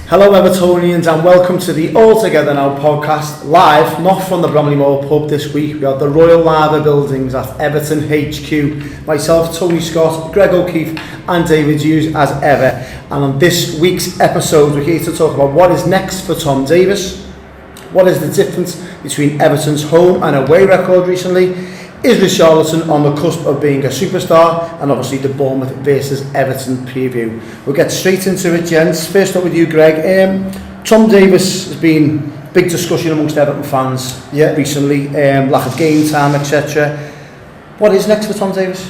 Hello Evertonians and welcome to the All Together Now podcast, live, not from the Bromley Moor pub this week. We are the Royal Lava Buildings at Everton HQ. Myself, Tony Scott, Greg O'Keefe and David Hughes as ever. And on this week's episode we're here to talk about what is next for Tom Davies. What is the difference between Everton's home and away record recently? Is Richarlison on the cusp of being a superstar? And obviously the Bournemouth Vs Everton preview. We'll get straight into it, gents. First up with you, Greg. Tom Davies has been big discussion amongst Everton fans recently. Lack of game time, etc. What is next for Tom Davies?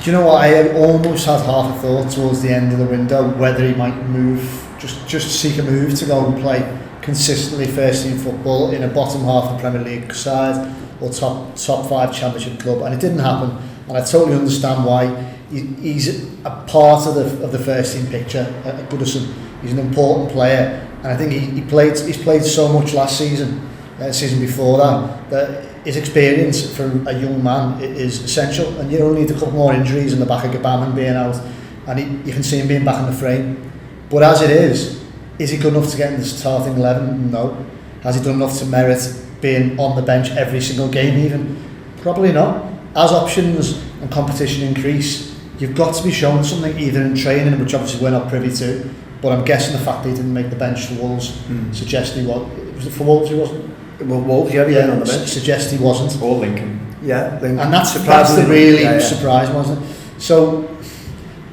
Do you know what? I almost had half a thought towards the end of the window whether he might move, just seek a move to go and play consistently first team football in a bottom half of the Premier League side or top 5 Championship club, and it didn't happen. And I totally understand why. He's a part of the first team picture at Goodison. He's an important player, and I think he's played so much last season, season before that his experience for a young man is essential. And you only need a couple more injuries in the back of Gabaman being out, and you can see him being back in the frame. But as it is he good enough to get in the starting 11? No. Has he done enough to merit being on the bench every single game even? Probably not. As options and competition increase, you've got to be shown something either in training, which obviously we're not privy to, but I'm guessing the fact that he didn't make the bench for Wolves suggests he was it for Wolves he wasn't? Well, Wolves, on the bench. Suggests he wasn't. Or Lincoln. Yeah, Lincoln. And that's the really surprise, wasn't it? So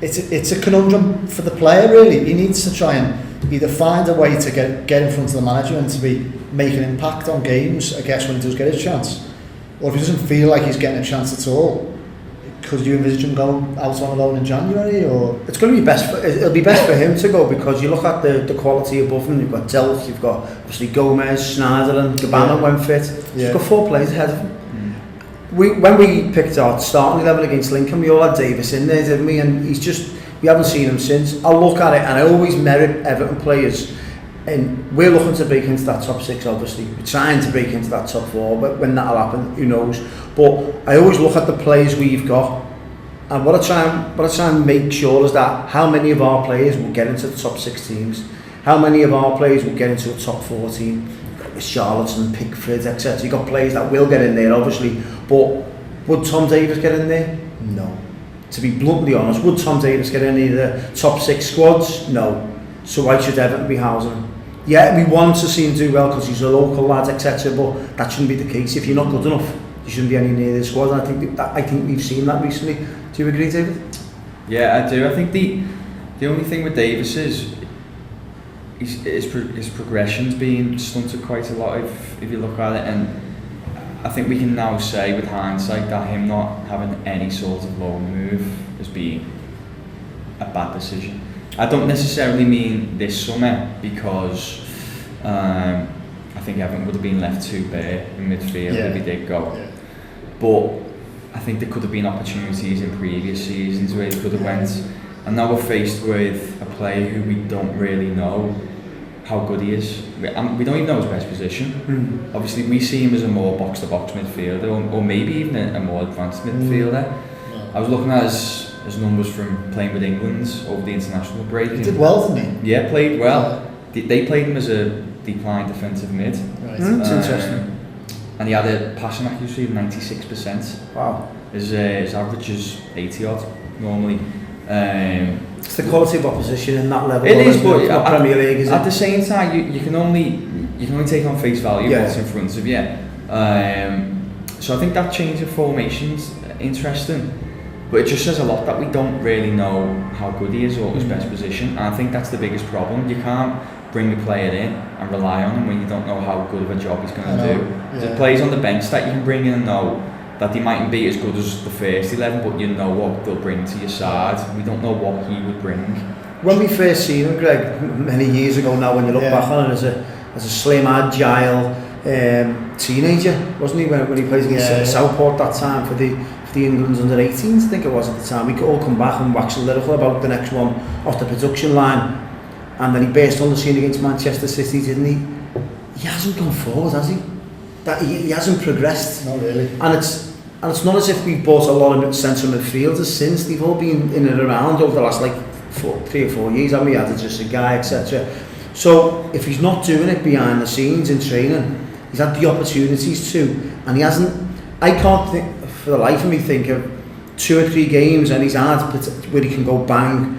it's a conundrum for the player, really. He needs to try and either find a way to get in front of the manager and to make an impact on games, I guess, when he does get his chance. Or if he doesn't feel like he's getting a chance at all, could you envisage him going out on alone in January? Or it's going to be it'll be best for him to go, because you look at the quality above him. You've got Delph, you've got obviously Gomez, Schneider and Gabaman when fit. You've got 4 players ahead of him. When we picked our starting level against Lincoln, we all had Davis in there, didn't we? And we haven't seen him since. I look at it and I always merit Everton players, and we're looking to break into that top 6 obviously. We're trying to break into that top 4, but when that'll happen, who knows. But I always look at the players we've got, and what I try and make sure is that how many of our players will get into the top 6 teams, how many of our players will get into a top 4 team. Richarlison, Pickford, etc. You've got players that will get in there obviously, but would Tom Davies get in there? No. To be bluntly honest, would Tom Davies get in any of the top 6 squads? No. So why should Everton be housing him? Yeah, we want to see him do well because he's a local lad, etc. But that shouldn't be the case. If you're not good enough, you shouldn't be any near the squad. And I think we've seen that recently. Do you agree, David? Yeah, I do. I think the only thing with Davies is his progression's being stunted quite a lot if you look at it, and I think we can now say with hindsight that him not having any sort of loan move has been a bad decision. I don't necessarily mean this summer, because I think Everton would have been left too bare in midfield if he did go. Yeah. But I think there could have been opportunities in previous seasons where he could have went, and now we're faced with a player who we don't really know how good he is. We don't even know his best position. Obviously we see him as a more box-to-box midfielder, or maybe even a more advanced midfielder. I was looking at his numbers from playing with England over the international break. He did well, didn't he? Yeah, played well. They played him as a declined defensive mid. Right. That's interesting. And he had a passing accuracy of 96%. Wow. His average is 80 odd normally. It's the quality of opposition in that level. It is, but Premier League, is at the same time, you can only take on face value what's in front of you. So I think that change of formation's interesting, but it just says a lot that we don't really know how good he is or his best position. And I think that's the biggest problem. You can't bring a player in and rely on him when you don't know how good of a job he's going to do. There's players on the bench that you can bring in and know that they mightn't be as good as the first 11, but you know what they'll bring to your side. We don't know what he would bring. When we first seen him, Greg, many years ago now, when you look back on it, as a slim, agile teenager, wasn't he? When he played against Southport that time for the England's under 18s, I think it was at the time. We could all come back and wax lyrical about the next one off the production line, and then he burst on the scene against Manchester City, didn't he? He hasn't gone forward, has he? That he hasn't progressed. Not really. And it's not as if we've bought a lot of central midfielders since. They've all been in and around over the last 3 or 4 years, haven't we had just a guy, etc. So if he's not doing it behind the scenes in training, he's had the opportunities to, and he hasn't. I can't think, for the life of me, think of 2 or 3 games and he's had where he can go bang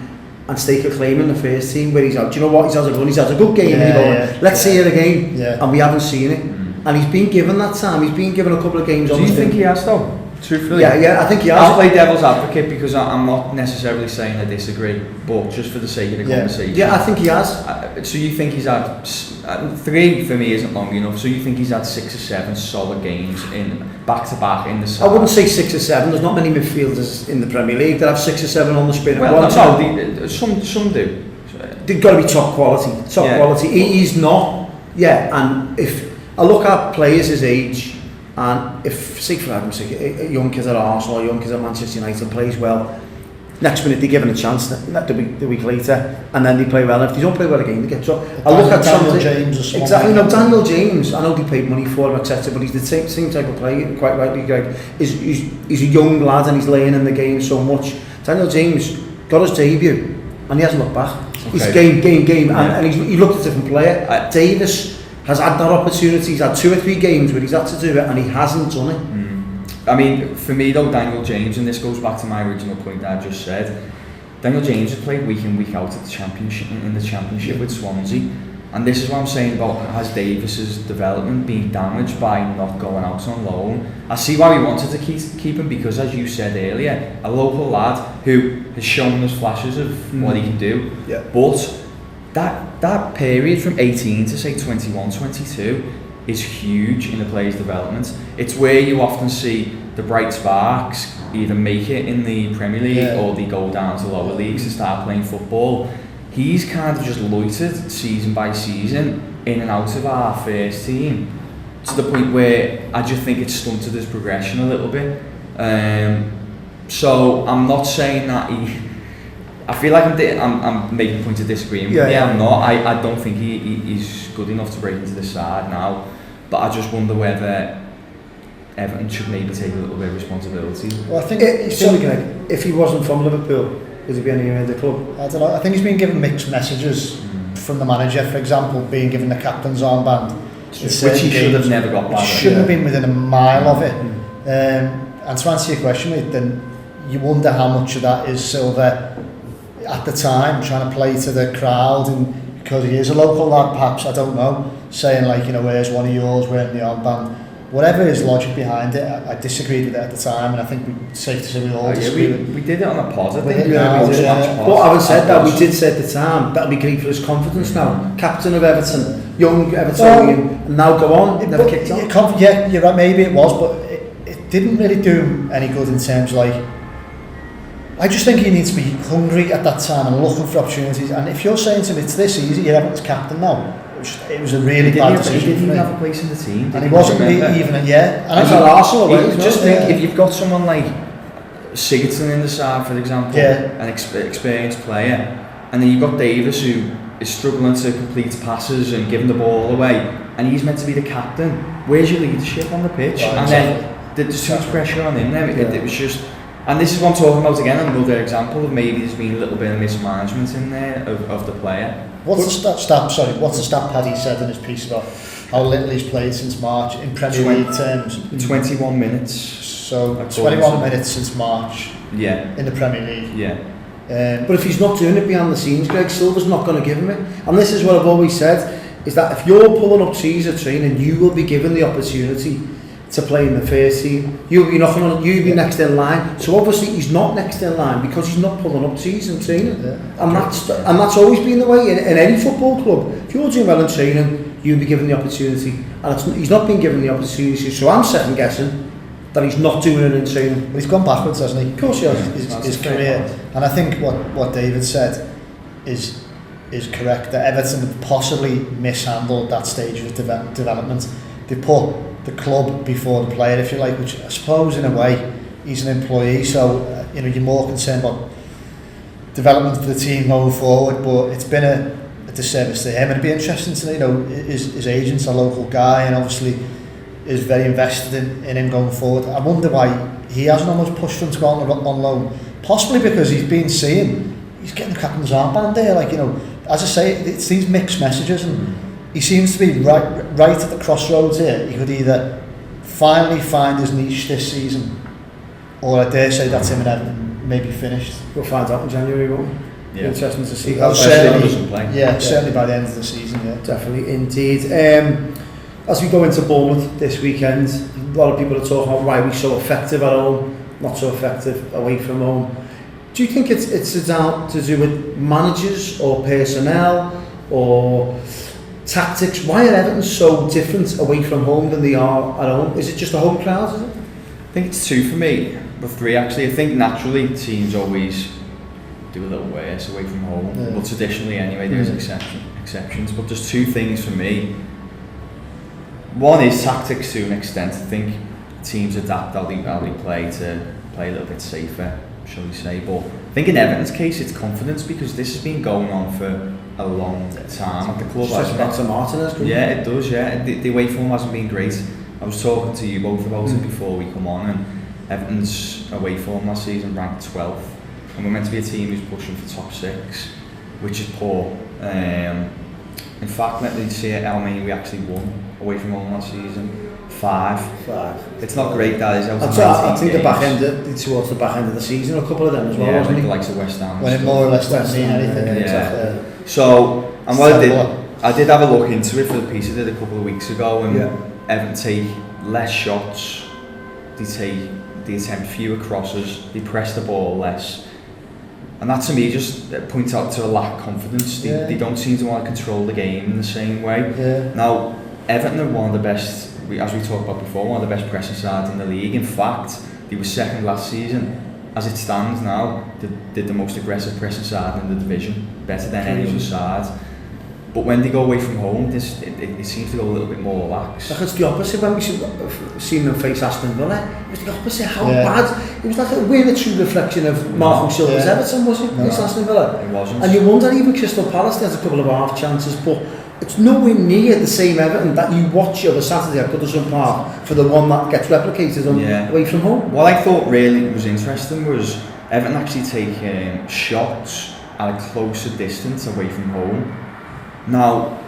and stake a claim in the first team where he's out. Do you know what? He's had a good game and you're going, let's see it again, and we haven't seen it. And he's been given that time. He's been given a couple of games. Do you think he has though? Truthfully, yeah, I think he has. I'll play devil's advocate because I'm not necessarily saying I disagree, but just for the sake of the conversation. Yeah, I think he has. So you think he's had 3 for me isn't long enough. So you think he's had 6 or 7 solid games in back to back in the side? I wouldn't say 6 or 7. There's not many midfielders in the Premier League that have 6 or 7 on the spin. Well, no, some do. They've got to be top quality. Quality. He's not. Yeah, and if I look at players his age. And if, say for argument's sake, a young kid at Arsenal or a young kid at Manchester United plays well, next minute they're given a chance the week later, and then they play well. And if they don't play well again, they get dropped. I look at Daniel James or someone. Exactly, no, Daniel James, I know they paid money for him, etc., but he's the same type of player, quite rightly, Greg. He's a young lad and he's laying in the game so much. Daniel James got his debut and he hasn't looked back. Okay. He's game, and he looked a different player. Davis has had that opportunity. He's had 2 or 3 games where he's had to do it and he hasn't done it. I mean, for me though, Daniel James, and this goes back to my original point that I just said, Daniel James has played week in, week out at the championship with Swansea, and this is what I'm saying about has Davis's development been damaged by not going out on loan. I see why we wanted to keep him because, as you said earlier, a local lad who has shown us flashes of what he can do, but that period from 18 to say 21, 22 is huge in a player's development. It's where you often see the bright sparks either make it in the Premier League or they go down to lower leagues and start playing football. He's kind of just loitered season by season in and out of our first team to the point where I just think it's stunted his progression a little bit. So I'm not saying that I feel like I'm making a point of disagreeing with you. I'm not. I don't think he's good enough to break into the side now. But I just wonder whether Everton should maybe take a little bit of responsibility. Well, I think if he wasn't from Liverpool, would he be anywhere in the club? I don't know. I think he's been given mixed messages from the manager. For example, being given the captain's armband, which he should have never got back. Shouldn't have been within a mile of it. And to answer your question, mate, then you wonder how much of that is Silva at the time trying to play to the crowd, and because he is a local lad, perhaps, I don't know, saying like, you know, where's one of yours wearing the armband. Whatever his logic behind it, I disagreed with it at the time, and I think it's safe to say we all disagree. We did it on a pod, I think. But having said that, we did say at the time that'll be great for his confidence now. Captain of Everton, young Evertonian, and now go on, never kicked on. Yeah, you're right, maybe it was, but it didn't really do him any good in terms of like. I just think he needs to be hungry at that time and looking for opportunities. And if you're saying to him it's this easy, you're Everton's captain now. It was a really bad decision. He didn't even have a place in the team. And he wasn't even a And he's at Arsenal. Just think if you've got someone like Sigurdsson in the side, for example, an experienced player, and then you've got Davies who is struggling to complete passes and giving the ball away, and he's meant to be the captain. Where's your leadership on the pitch? Right, and then there's too much pressure on him. It was just. And this is what I'm talking about again, another example of maybe there's been a little bit of mismanagement in there of the player. What's the stat Paddy said in his piece about how little he's played since March in Premier League terms? 21 minutes. So 21 minutes since March in the Premier League. Yeah. But if he's not doing it behind the scenes, Greg, Silva's not going to give him it. And this is what I've always said, is that if you're pulling up trees at training, you will be given the opportunity to play in the first team. You'll be next in line. So obviously he's not next in line because he's not pulling up trees in training. And that's always been the way in any football club. If you're doing well in training, you'll be given the opportunity. And he's not been given the opportunity. So I'm second guessing that he's not doing it in training. But he's gone backwards, hasn't he? Of course he has. His career. And I think what David said is correct, that Everton possibly mishandled that stage of development. They put the club before the player, if you like, which I suppose in a way he's an employee, so you're more concerned about development for the team going forward, but it's been a disservice to him. And it'd be interesting to know, his agent's a local guy and obviously is very invested in him going forward. I wonder why he hasn't almost pushed him to go on loan, possibly because he's been seeing he's getting the captain's armband there. Like, you know, as I say, it's these mixed messages, and he seems to be right at the crossroads here. He could either finally find his niche this season, or I dare say that's him and Everton maybe finished. We'll find out in January, won't we? Yeah. Interesting to see. Certainly by the end of the season, yeah. Definitely, indeed. As we go into Bournemouth this weekend, a lot of people are talking about why we're so effective at home, not so effective away from home. Do you think it's down to do with managers or personnel or tactics? Why are Everton so different away from home than they are at home? Is it just the home crowd, is it? I think it's 2 for me, but 3 actually. I think naturally teams always do a little worse away from home. Yeah. Well, traditionally anyway, there's exceptions, but there's 2 things for me. One is tactics to an extent. I think teams adapt how they play to play a little bit safer, shall we say. But I think in Everton's case, it's confidence, because this has been going on for a long time at the club. Yeah, it does. Yeah, the away form hasn't been great. I was talking to you both about it before we come on, and Everton's away form last season ranked 12th, and we're meant to be a team who's pushing for top 6, which is poor. In fact, let me see how many we actually won away from home last season. 5. It's not great, that is. I think towards the back end of the season, a couple of them as well, wasn't it? The likes of West Ham. When it more or less doesn't mean anything. Yeah. Exactly. So, and what I did have a look into it for the piece I did a couple of weeks ago, and Everton take less shots, they attempt fewer crosses, they press the ball less. And that to me just points out to a lack of confidence. They don't seem to want to control the game in the same way. Yeah. Now, Everton are one of the best, as we talked about before, one of the best pressing sides in the league. In fact, they were second last season. As it stands now, they're the most aggressive pressing side in the division, better than any other side. But when they go away from home, it seems to go a little bit more lax. Like it's the opposite when we seen them face Aston Villa. It was the opposite. How bad! It was like a really true reflection of Marco Silva's Everton, was it? Against Aston Villa. It wasn't. And you wonder, even Crystal Palace, there's a couple of half chances, but it's nowhere near the same Everton that you watch on a Saturday at Goodison Park for the one that gets replicated away from home. What I thought really was interesting was Everton actually take shots at a closer distance away from home. Now,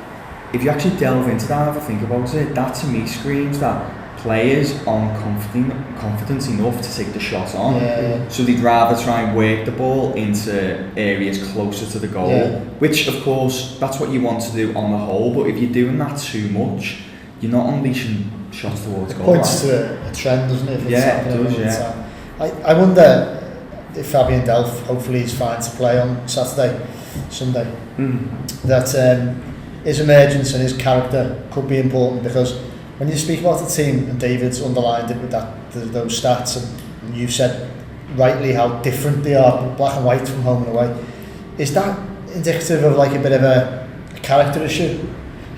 if you actually delve into that and have a think about it, that to me screams that players aren't confident enough to take the shot on. So they'd rather try and work the ball into areas closer to the goal, which of course that's what you want to do on the whole, but if you're doing that too much, you're not unleashing shots towards goal. It points to a trend, doesn't it? It does, I wonder if Fabian Delph, hopefully he's fine to play on Sunday, that his emergence and his character could be important, because when you speak about the team, and David's underlined it with those stats, and you said rightly how different they are, black and white from home and away, is that indicative of like a bit of a character issue?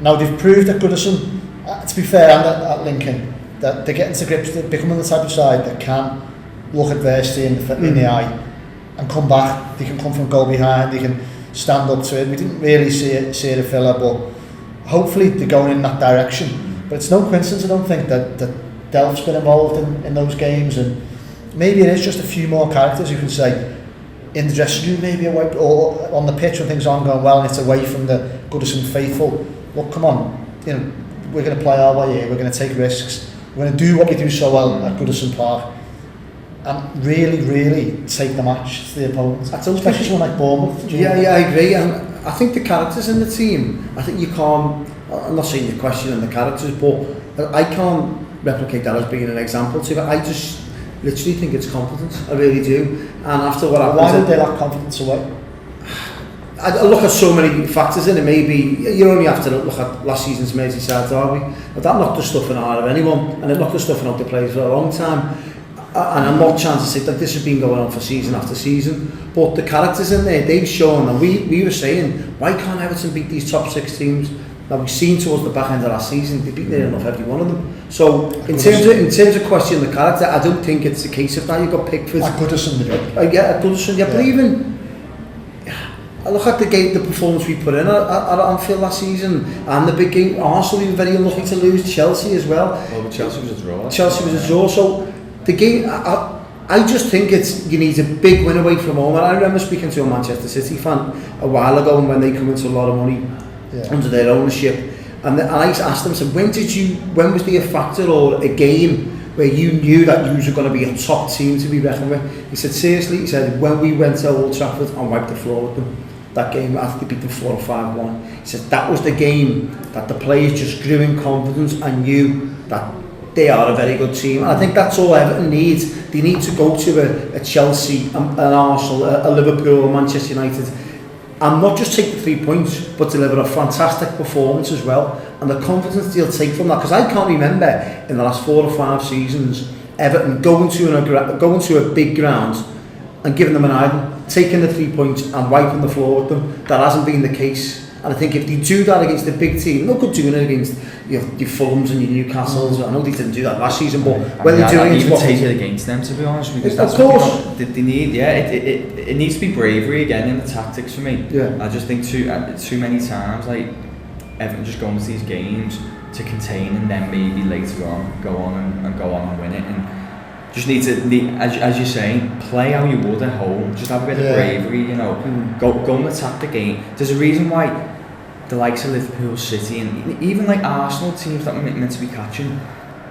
Now they've proved at Goodison, to be fair, and at Lincoln, that they're getting to grips, they're becoming the type of side that can look adversity in the eye and come back. They can come from goal behind, they can stand up to it. We didn't really see it at Villa, but hopefully they're going in that direction. But it's no coincidence, I don't think, that Delph's been involved in those games, and maybe it is just a few more characters who can say in the dressing room, maybe away, or on the pitch when things aren't going well and it's away from the Goodison faithful. Look, come on, we're going to play our way here, we're going to take risks, we're going to do what we do so well at Goodison Park, and really, really take the match to the opponents, especially someone like Bournemouth. I agree, and I think the characters in the team, I think you can't, I'm not saying you're questioning the characters, but I can't replicate that as being an example to it. I just literally think it's confidence, I really do. And after what happened, why would they lack confidence away? I look at so many factors in it. Maybe you only have to look at last season's Merseyside derby, but that knocked the stuffing out of anyone, and it knocked the stuffing out the players for a long time. And I'm not trying to say that this has been going on for season after season, but the characters in there, they've shown, and we were saying, why can't Everton beat these top 6 teams? Now we've seen towards the back end of last season, they beat near enough every one of them. So in terms of questioning the character, I don't think it's a case of that. You got Pickford. At Goodison, at Goodison, but even I look at the performance we put in at Anfield last season, and the big game. Arsenal, we were very unlucky to lose. Chelsea as well. Well, but Chelsea was a draw. So the game, I just think you need a big win away from home. And I remember speaking to a Manchester City fan a while ago when they come into a lot of money under their ownership, and I asked them, so when was there a factor or a game where you knew that you were going to be a top team to be reckoned with? He said, seriously, he said, when we went to Old Trafford and wiped the floor with them, that game after they beat them 4 or 5-1, he said that was the game that the players just grew in confidence and knew that they are a very good team. And I think that's all Everton needs. They need to go to a Chelsea, an Arsenal, a Liverpool, a Manchester United, and not just take the 3 points, but deliver a fantastic performance as well. And the confidence they'll take from that, because I can't remember in the last 4 or 5 seasons Everton going to a big ground and giving them an idol, taking the 3 points and wiping the floor with them. That hasn't been the case. And I think if they do that against a big team, no good doing it against your Fulhams and your Newcastles. I know they didn't do that last season, but when they're doing it, even take it against them, to be honest, because that's what they need. Yeah, it needs to be bravery again in the tactics for me. Yeah. I just think too many times, like Everton just going to these games to contain and then maybe later on go on and win it. And just need to, as you're saying, play how you would at home. Just have a bit of bravery, Go and attack the game. There's a reason why the likes of Liverpool, City, and even like Arsenal, teams that we're meant to be catching,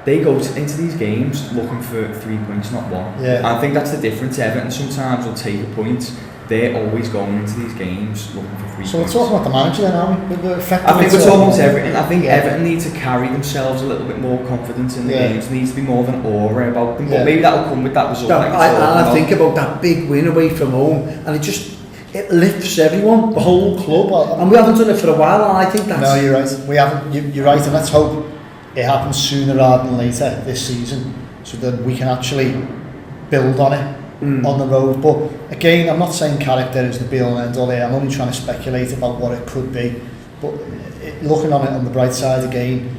they go into these games looking for 3 points, not one. Yeah. I think that's the difference. Everton sometimes will take a point. They're always going into these games looking for 3 points. So we're talking about the manager then, aren't we? I think we're talking about Everton. I think Everton need to carry themselves a little bit more confidence in the games. There needs to be more of an aura about them. But maybe that will come with that result. I think about that big win away from home, and it lifts everyone, the whole club, and we haven't done it for a while, and I think that's... No, you're right. We haven't. You're right, and let's hope it happens sooner rather than later this season, so that we can actually build on it on the road. But again, I'm not saying character is the be-all and end-all here. I'm only trying to speculate about what it could be. But looking on it on the bright side again,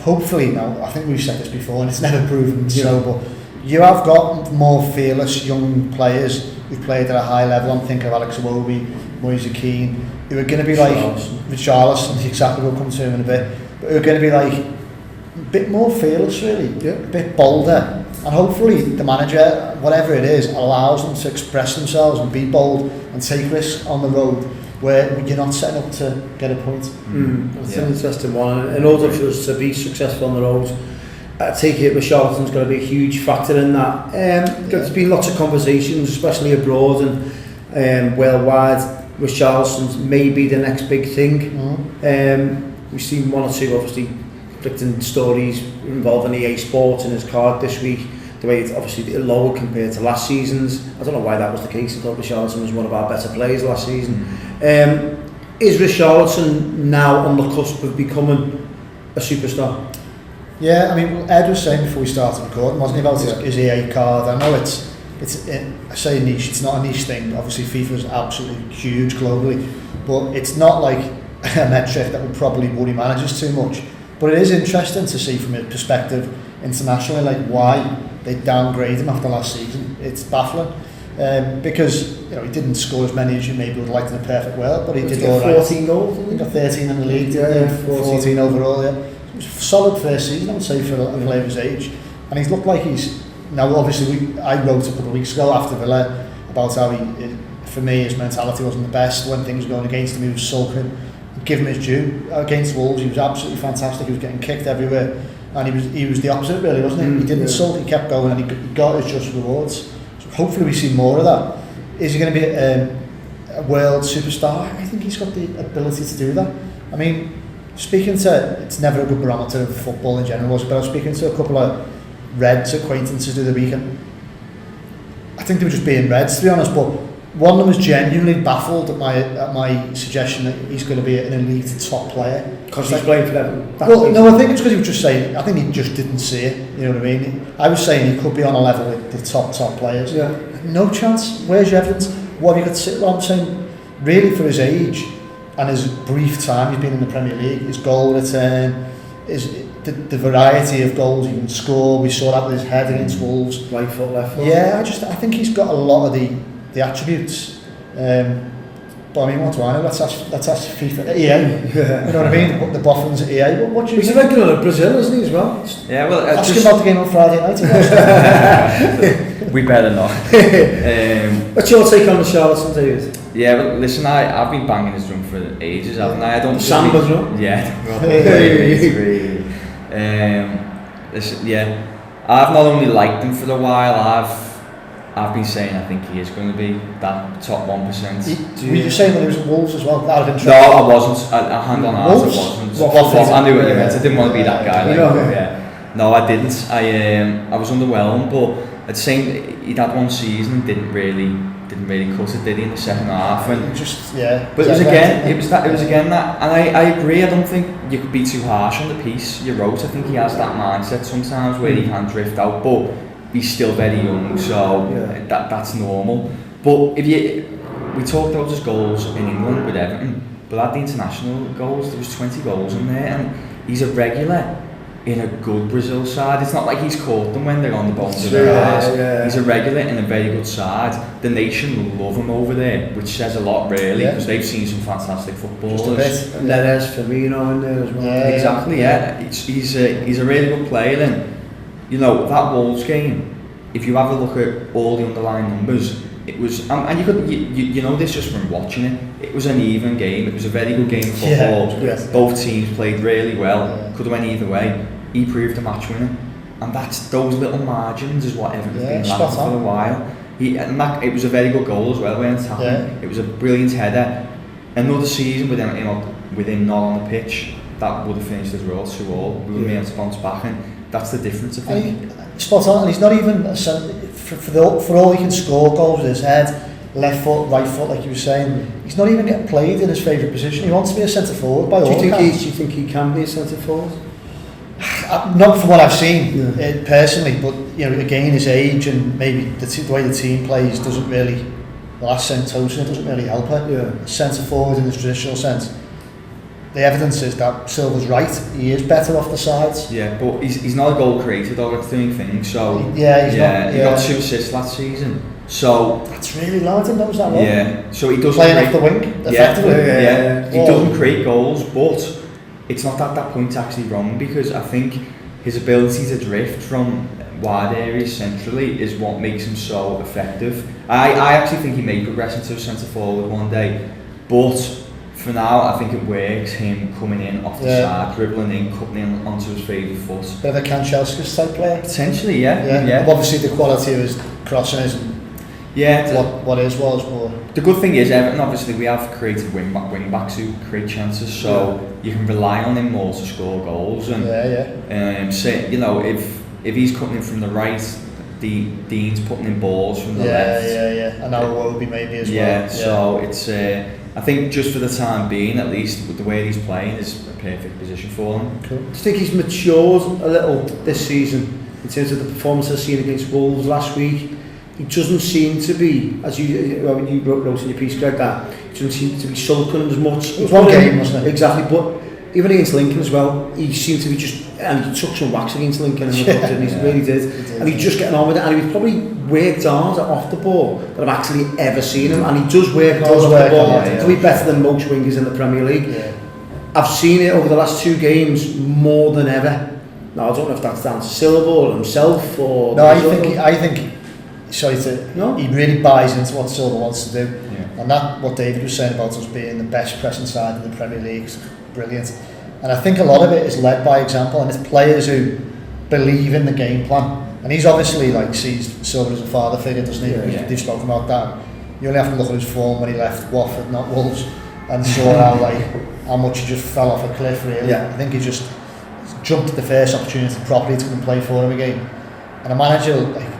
hopefully now, I think we've said this before, and it's never proven so, but you have got more fearless young players who've played at a high level. I'm thinking of Alex Iwobi, Moise Keane, who are going to be like Richarlison, exactly, we'll come to him in a bit, but who are going to be like a bit more fearless, really, a bit bolder, and hopefully the manager, whatever it is, allows them to express themselves and be bold and take risks on the road where you're not setting up to get a point. It's an interesting one. In order for us to be successful on the road, I take it Richarlison's going to be a huge factor in that. There's been lots of conversations, especially abroad and worldwide. Richarlison's may be the next big thing. We've seen one or two, obviously, conflicting stories involving EA Sports in his card this week. The way it's obviously lower compared to last season's. I don't know why that was the case. I thought Richarlison was one of our better players last season. Is Richarlison now on the cusp of becoming a superstar? Yeah, I mean, Ed was saying before we started recording, wasn't he, about his EA card? I know I say niche, it's not a niche thing. Obviously, FIFA is absolutely huge globally, but it's not like a metric that would probably worry managers too much. But it is interesting to see from a perspective internationally, like why they downgrade him after last season. It's baffling because he didn't score as many as you maybe would like in a perfect world, but he did all right. 14 goals. He got 13 in the league, 14 overall. Yeah. Solid first season, I would say, for a player of his age, and he's looked like he's now. Obviously, I wrote a couple of weeks ago after Villa about how for me, his mentality wasn't the best when things were going against him. He was sulking. Give him his due. Against Wolves, he was absolutely fantastic. He was getting kicked everywhere, and he was the opposite, really, wasn't he? He didn't sulk. He kept going, and he got his just rewards. So hopefully, we see more of that. Is he going to be a world superstar? I think he's got the ability to do that. I mean, speaking to, it's never a good barometer of football in general, but I was speaking to a couple of Reds acquaintances the other weekend. I think they were just being Reds, to be honest, but one of them was genuinely baffled at my suggestion that he's going to be an elite top player. Because he's playing for them. Well, no, I think it's because he was just saying, I think he just didn't see it, you know what I mean? I was saying he could be on a level with the top players. Yeah. No chance. Where's your evidence? What have you got to sit around saying? Really, for his age and his brief time he's been in the Premier League, his goal return, the variety of goals he can score. We saw that with his head against Wolves. Right foot, left foot. Yeah, I think he's got a lot of the attributes. But I mean, what do I know? Let's ask FIFA, EA. You know what I mean? The boffins at EA. What do you He's a regular in Brazil, isn't he, as well? Yeah, well, ask him about the game on Friday night. We better not. What's your take on Richarlison, David? Yeah, but listen, I've been banging his drum for ages, haven't I? I don't. Samba drum. Yeah. Listen, yeah, I've not only liked him for a while. I've been saying I think he is going to be that top 1%. Were you saying when he was at Wolves as well? Out of interest? No, I wasn't. I hand on heart, I wasn't. I knew what you meant. I didn't want to be that guy. Yeah. No, I didn't. I was underwhelmed, but at the same, he'd had one season and didn't really cut it, did he, in the second half? And but it was again that, and I agree. I don't think you could be too harsh on the piece you wrote. I think he has that mindset sometimes where he can drift out, but he's still very young, so that's normal. But we talked about his goals in England with Everton, but at the international goals, there was 20 goals in there, and he's a regular in a good Brazil side. It's not like he's caught them when they're on the bones of their eyes. He's a regular in a very good side. The nation love him over there, which says a lot really, because they've seen some fantastic footballers. And there's Firmino in there as well. Exactly, yeah. He's a really good player, and you know, that Wolves game, if you have a look at all the underlying numbers, it was, and you know this just from watching it, it was an even game. It was a very good game of football. Both teams played really well, could have went either way. He proved a match winner, and that's those little margins is what Everton's been lacking for a while. It was a very good goal as well when it's happened. It was a brilliant header. Another season with him not on the pitch, that would have finished as well 2-2. We would have been able to bounce back, and that's the difference, I think. Spot on, and he's not even for all he can score goals with his head, left foot, right foot, like you were saying. He's not even getting played in his favourite position. He wants to be a centre forward by all accounts. Do you think he can be a centre forward? Not from what I've seen personally, but you know, again, his age and maybe the way the team plays doesn't really. The last Sentosa doesn't really help her. Centre forward in the traditional sense. The evidence is that Silva's right. He is better off the sides. Yeah, but he's not a goal creator though. That's the only thing. So he's not. He got 2 assists last season. So that's really low. I didn't notice that one. Yeah. So he doesn't playing off the wing effectively. He doesn't create goals, but it's not that point's actually wrong, because I think his ability to drift from wide areas centrally is what makes him so effective. I actually think he may progress into a centre forward one day, but for now I think it works, him coming in off the side, dribbling in, cutting in onto his favourite foot. Bit of a Kanchelskis type player? Potentially, yeah. Obviously the quality of his crossing isn't what his was, but the good thing is Everton, obviously we have created wing backs who create chances, so you can rely on him more to score goals, and say, you know, if he's cutting in from the right, Dean's putting in balls from the left. And now Iwobi maybe as well. So it's I think just for the time being, at least with the way he's playing, is a perfect position for him. Cool. Do you think he's matured a little this season in terms of the performance I've seen against Wolves last week? He doesn't seem to be, as you wrote in your piece, Greg, that he doesn't seem to be sulking as much. It was one game, wasn't it? Exactly, but even against Lincoln as well, he seemed to be and he took some whacks against Lincoln, and he really did. And he's just getting on with it, and he was probably worked hard off the ball that I've actually ever seen him, and he does work hard off the ball to be better than most wingers in the Premier League. I've seen it over the last 2 games more than ever. Now I don't know if that's down to Silva or himself or. No, I think. He really buys into what Silva wants to do, and that what David was saying about us being the best pressing side in the Premier League is brilliant. And I think a lot of it is led by example, and it's players who believe in the game plan. And he's obviously sees Silva as a father figure, doesn't he? They've spoken about that. You only have to look at his form when he left Watford, not Wolves, and saw how much he just fell off a cliff. Really, I think he just jumped at the first opportunity properly to come and play for him again. And a manager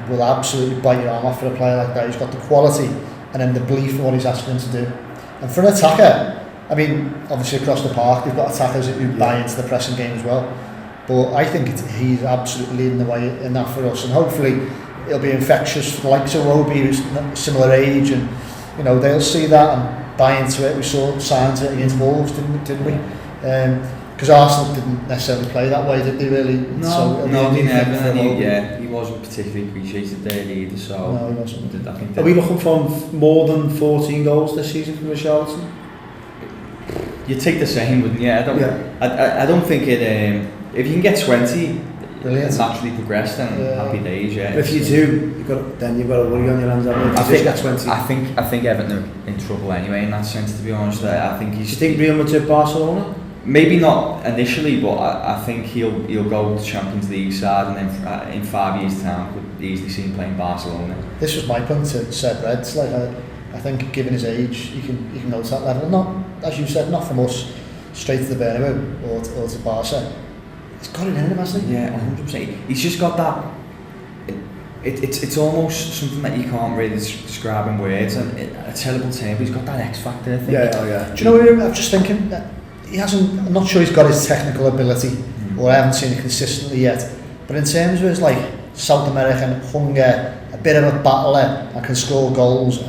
will absolutely bite your arm off for a player like that. He's got the quality and then the belief in what he's asking him to do. And for an attacker, I mean, obviously across the park, we've got attackers who buy into the pressing game as well. But I think he's absolutely leading the way in that for us. And hopefully it'll be infectious for the likes of Iwobi, who's similar age, and you know they'll see that and buy into it. We saw signs of it against Wolves, didn't we? because Arsenal didn't necessarily play that way, did they really? No, they never, and he wasn't particularly appreciated there either, so no, he wasn't. I think Are we looking for more than 14 goals this season from Richarlison? You'd take the same, wouldn't you? I don't think it, if you can get 20, brilliant. Naturally progress, then happy days, yeah. But if you do, you've got a worry on your hands, haven't you? I think Everton are in trouble anyway in that sense, to be honest. I think he's... Do you think Real Madrid, Barcelona? Maybe not initially, but I think he'll go to Champions League side, and then in 5 years' time could easily see him playing Barcelona. This was my point to Seb Reds. Like I think, given his age, you can go to that level. Not, as you said, not from us straight to the Bernabeu or to Barca. He's got it in him, hasn't he? Yeah, 100%. He's just got that. It's almost something that you can't really describe in words, and a terrible term. But he's got that X factor, I think. Yeah. Do you know what I'm just thinking? He hasn't. I'm not sure he's got his technical ability, or I haven't seen it consistently yet. But in terms of his South American hunger, a bit of a battler, and can score goals,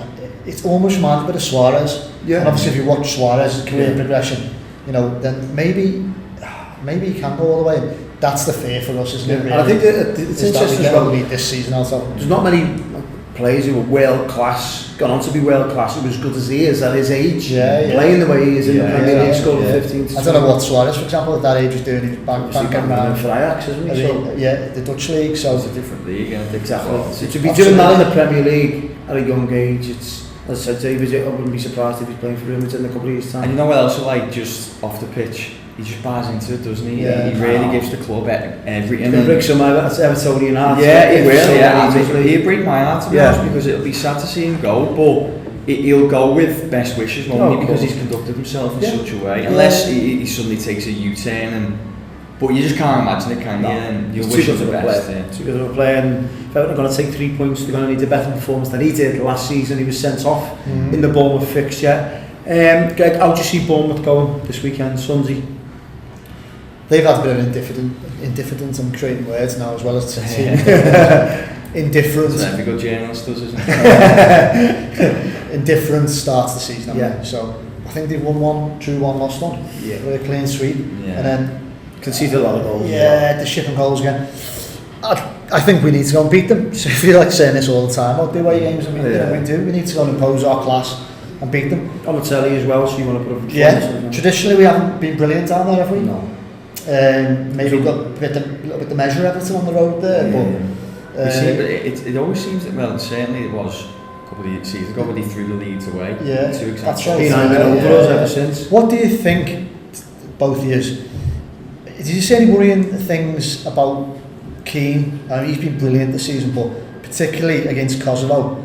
it almost reminds me a bit of Suarez. Yeah. And obviously, if you watch Suarez's career progression, then maybe he can go all the way. That's the fear for us, isn't it? Really? And I think it's interesting as well. This season also. There's not many players who were world class, gone on to be world class, who was as good as he is at his age, playing the way he is in the Premier League, scoring 15. I don't know what Suarez, for example, at that age was doing. He was banking around for Ajax, isn't he? The Dutch league. So it's a different league, and exactly. To be doing that in the Premier League at a young age, it's. As I said, David, I wouldn't be surprised if he's playing for Real Madrid in a couple of years' time. And you know what else? Just off the pitch, he just buys into it, doesn't he? Yeah, he really gives the club everything. He'll break some Evertonian hearts. Yeah, he will. Yeah, he'll break my heart, to be honest, because it'll be sad to see him go, but he'll go with best wishes, won't he? Because he's conducted himself in such a way. Unless he suddenly takes a U-turn but you just can't imagine it, can you? And you wish him the best. Too good of a player, and if they're going to take 3 points, they're going to need a better performance than he did last season. He was sent off in the Bournemouth fixture. Greg, how do you see Bournemouth going this weekend, Swansea? They've had a bit of indifference. I'm creating words now as well as to indifferent. That's every good journalist does, isn't it? Indifferent starts the season. Yeah. So I think they've won one, drew one, lost one. Yeah. With a clean sweep. Yeah. And then conceded a lot of goals. Yeah, the shipping goals again. I think we need to go and beat them. So I feel like saying this all the time. I'll do away games. I mean, we do. We need to go and impose our class and beat them. On the telly as well, so you want to put up. Yeah. Traditionally, we haven't been brilliant down there, have we? No. Maybe we've got a little bit the measure of Everton on the road there, but it always seems that, well, certainly it was a couple of seasons ago, but he threw the Leeds away. Yeah, that's right. Been over us ever since. What do you think, both of you? Did you see any worrying things about Keane? I mean, he's been brilliant this season, but particularly against Kosovo,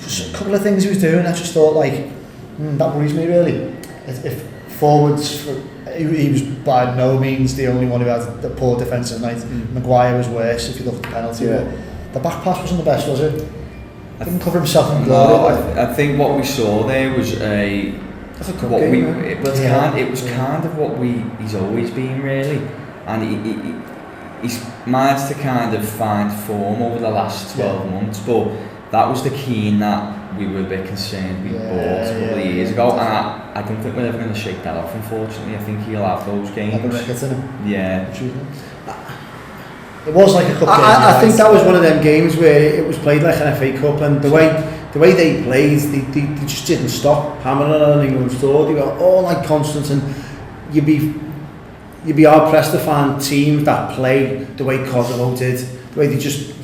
just a couple of things he was doing, I just thought, that worries me really. If forwards, he was by no means the only one who had the poor defensive night. Maguire was worse if you look at the penalty. The back pass wasn't the best, was it? Didn't cover himself in glory. I think what we saw there was it was kind of what he's always been, really, and he's managed to kind of find form over the last 12 months, but that was the Keane that we were a bit concerned we bought a couple of years ago, and I don't think we're ever going to shake that off, unfortunately. I think he'll have those games. It was like a cup game. I think that was one of them games where it was played like an FA Cup, and the way they played, they just didn't stop hammering on England's door. They were all like constant, and you'd be hard pressed to find teams that play the way Kosovo did, the way they just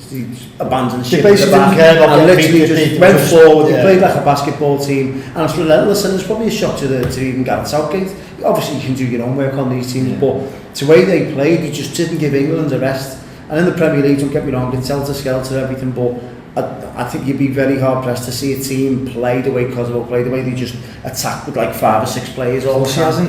abandoned shit at the back and literally just went forward. They played like a basketball team, and it's relentless, and it's probably a shock to even Gareth Southgate. Obviously you can do your own work on these teams, but the way they played, they just didn't give England a rest. And in the Premier League, don't get me wrong, it's helter-skelter everything, but I think you'd be very hard pressed to see a team play the way Kosovo played, the way they just attack with like 5 or 6 players all the time.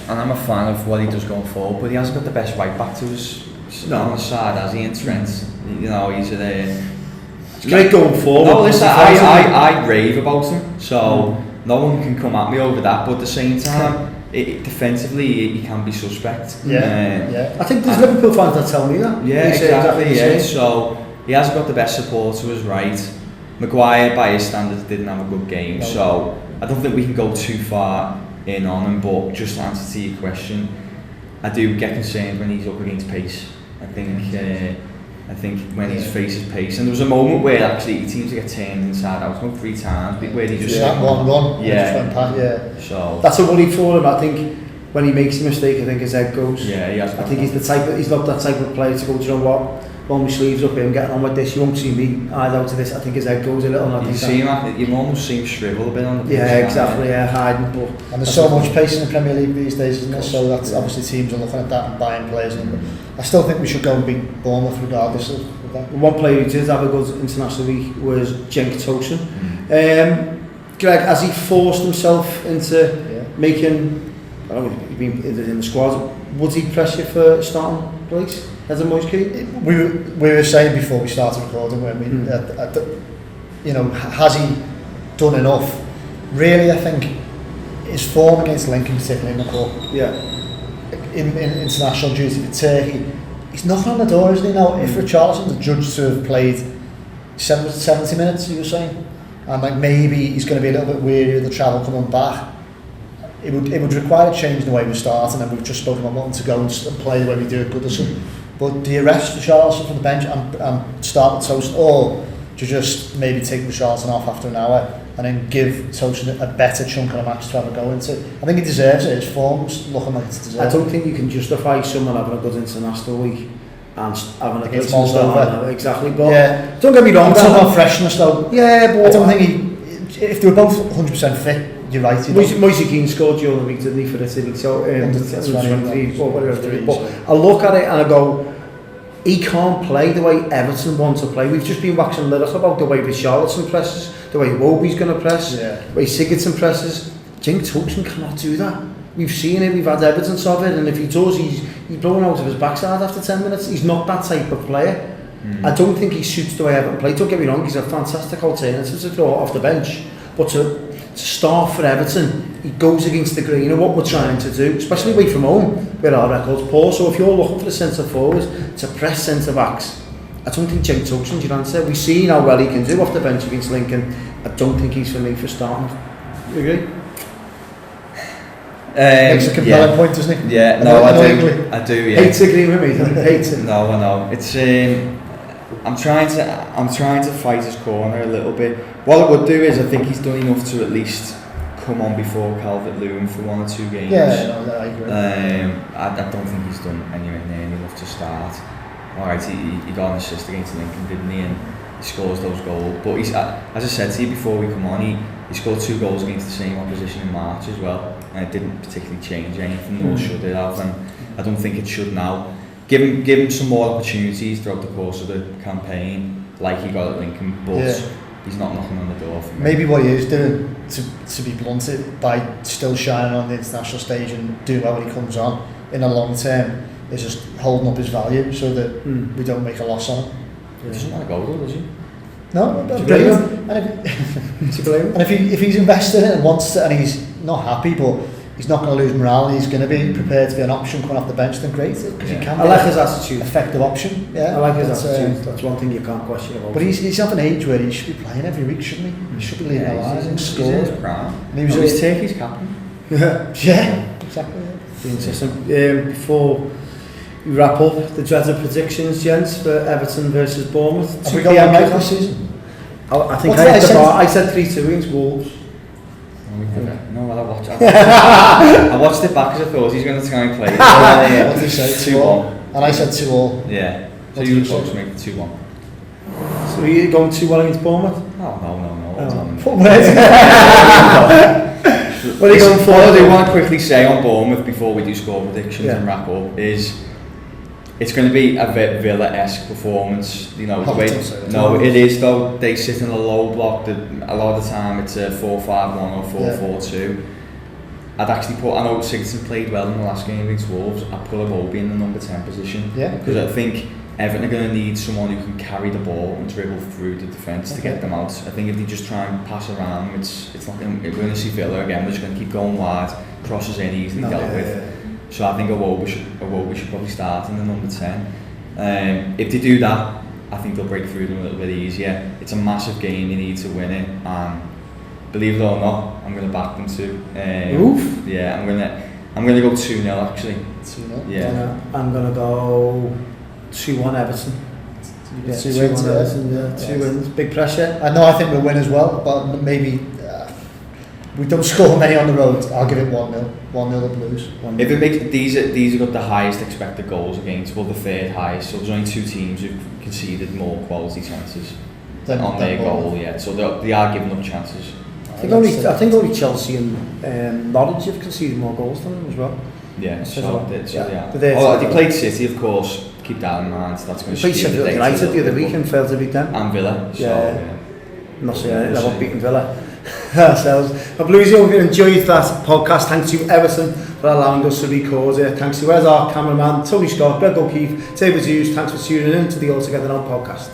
And I'm a fan of what he does going forward, but he hasn't got the best right back to his on the side, has he? In Trent, you know, he's it's great going forward. No, listen, I rave about him, so no one can come at me over that. But at the same time, defensively, he can be suspect. I think there's Liverpool fans that tell me that. Yeah, exactly. So he hasn't got the best support to his right. Maguire, by his standards, didn't have a good game. So I don't think we can go too far in on him. But just to answer to your question, I do get concerned when he's up against pace. I think when he faces pace, and there was a moment where actually he seems to get turned inside out about 3 times, where he just that one run, yeah, just went past, yeah. So that's a worry for him. I think when he makes a mistake, I think his head goes. Yeah, he has. I think he's not that type of player to go, do you know what? Roll my sleeves up here, I'm getting on with this. You won't see me eyes out of this. I think his head goes a little. You almost see him shrivel a bit on the pitch. Yeah, exactly. Yeah, hiding. But and there's so much pace in the Premier League these days, isn't there? So that's obviously teams are looking at that and buying players. And I still think we should go and beat Bournemouth regardless of that. One player who did have a good international week was Cenk Tosun. Greg, has he forced himself into making? I don't know, he's been in the squad. Would he press you for starting place as a Moyes key? We were saying before we started recording, when we, has he done enough? Really, I think his form against Lincoln, particularly in the cup, in international duty for Turkey, he's knocking on the door, isn't he? Now, if Richarlison's adjudged to have played 70 minutes, you were saying, and like maybe he's going to be a little bit weary of the travel coming back. It would require a change in the way we start, and then we've just spoken about wanting to go and play the way we do at Goodison. But do you rest Richarlison from the bench and start with Tosun, or do you just maybe take Richarlison off after an hour and then give Tosun a better chunk of a match to have a go into? I think he deserves it. His form's looking like it's deserved. I don't think you can justify someone having a good international week and having a good start. Exactly, but don't get me wrong. I'm talking about freshness though. Yeah, but I don't think if they were both 100% fit. You're right. Moise Keane scored during the week, didn't he, for Italy? So, but I look at it and I go, he can't play the way Everton want to play. We've just been waxing lyrical about the way Richarlison presses, the way Wobie's going to press, the way Sigurdsson presses. Cenk Tosun cannot do that. We've seen it, we've had evidence of it, and if he does, he's blown out of his backside after 10 minutes. He's not that type of player. I don't think he suits the way Everton play. Don't get me wrong, he's a fantastic alternative to throw off the bench, but to start for Everton, he goes against the grain of what we're trying to do, especially away from home, where our record's poor. So if you're looking for a centre forward to press centre backs, I don't think Cenk Tosun's your answer. We've seen how well he can do off the bench against Lincoln. I don't think he's for me for starting. You agree? Makes a compelling point, doesn't he? Yeah, I do. Yeah. Hate to agree with me. Hate to. No, I know. It's I'm trying to fight his corner a little bit. What I would do is, I think he's done enough to at least come on before Calvert-Lewin for 1 or 2 games. I agree. I don't think he's done anywhere near enough to start. Alright, he got an assist against Lincoln, didn't he? And he scores those goals. But he's, as I said to you before we come on, he scored 2 goals against the same opposition in March as well, and it didn't particularly change anything, nor should it have. And I don't think it should now. Give him some more opportunities throughout the course of the campaign, like he got at Lincoln, but he's not knocking on the door for me. Maybe what he is doing, to be blunted, by still shining on the international stage and doing well when he comes on, in the long term, is just holding up his value so that we don't make a loss on it. He doesn't want to go though, does he? No, and if he's invested in it and wants to, and he's not happy, but he's not going to lose morale, and he's going to be prepared to be an option coming off the bench, then great, because he can be I like his attitude. Effective option. Yeah, I like his attitude. That's one thing you can't question about. But he's of an age where he should be playing every week, shouldn't he? He should be leading the line and scoring. And he was Turkey's captain. Yeah, exactly. Interesting. Before we wrap up, the dreaded predictions, gents, for Everton versus Bournemouth. Have we got one right this season? I think I said 3-2 against Wolves. No, I watched it back because I thought he's going to try and play it. What did you say? 2-1. And I said 2-2. Yeah. So you were close to make 2-1. So are you going 2-1 against Bournemouth? No. What are you going for? What I do want to quickly say on Bournemouth before we do score predictions and wrap up is it's going to be a Villa-esque performance. You know, it is though. They sit in a low block. A lot of the time it's a 4-5-1 or 4-4-2. I'd actually I know Sigurdsson played well in the last game against Wolves. I'd put Wobie in the number 10 position. Yeah. Because I think Everton are going to need someone who can carry the ball and dribble through the defence to get them out. I think if they just try and pass around, it's not going to. We're going to see Villa again. They're just going to keep going wide, crosses in easily dealt with. So I think Wobie should probably start in the number 10. If they do that, I think they'll break through them a little bit easier. It's a massive game. You need to win it. And believe it or not, I'm going to back them too. Oof. Yeah, I'm going to. I'm going to go 2-0 actually. 2-0. Yeah. I'm going to go 2-1 Everton. Yeah, 2 wins, Everton, yeah. 2 wins. Big pressure. I think we'll win as well, but maybe we don't score many on the road. I'll give it 1-0. 1-0 the Blues. 1-0. If it makes these have got the highest expected goals against, well, the third highest. So there's only 2 teams who've conceded more quality chances on their goal. Yeah, so they are giving up chances. I think only Chelsea and Norwich have conceded more goals than them as well. Yeah, Yeah. They played City, of course. Keep that in mind. That's going to played Sheffield United the other week and failed to beat them. And Villa. I'm not saying anything about beating Villa ourselves. But Blues, if you enjoyed that podcast, thanks to Everton for allowing us to record it. Thanks to our cameraman Tony Scott, Greg O'Keefe, David Hughes. Thanks for tuning in to the All Together On podcast.